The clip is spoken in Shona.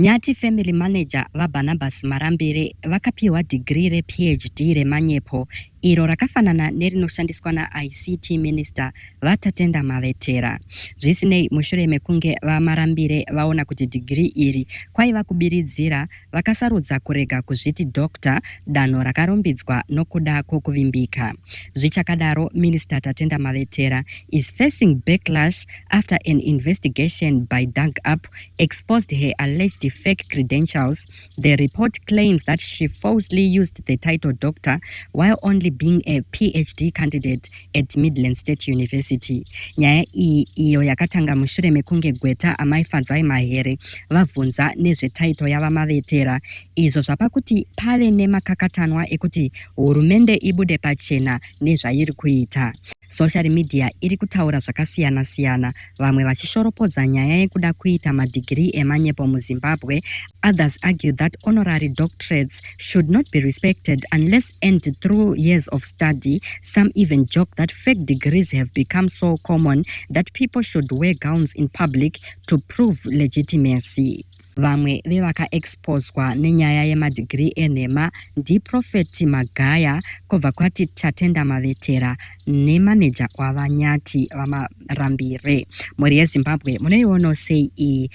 Nyati family manager vaBarnabas Marambire vakapiwa degree re-PhD remanyepo iro rakafanana nerinoshandiswa na-ICT minister vaTatenda Mavetera. Zvisinei, mushure mekunge vaMarambire vaona kuti degree iri kwaiva kubiridzira, vakasarudza kurega kuzviti doctor, danho rakarumbidzwa nokuda kwokuvimbika. Zvichakadaro, Minister Tatenda Mavetera is facing backlash after an investigation by Dug Up exposed her alleged fake credentials. The report claims that she falsely used the title doctor while only being a PhD candidate at Midland State University. Nyaya iyo yakatanga mushure mekunge Gweta Amai Fadzai Mahere vabvunza nezvetitle yavaMavetera, izvo zvapakuti pave nemakakatanwa ekuti hurumende ibude pachena nezvairi kuita. Social media iri kutaura zvakasiyana siyana, vamwe vachishoropodza nyaya yekuda kuita madegree emanyepo muZimbabwe. Others argue that honorary doctorates should not be respected unless earned through years of study. Some even joke that fake degrees have become so common that people should wear gowns in public to prove legitimacy. Vamwe vevaka-exposwa nenyaya yemadegree enhema ndiProfeti Magaya, kubva kwati Tatenda Mavetera nemaneja wavanyati vaMarambire. Mhuri yeZimbabwe munoiona sei iyi?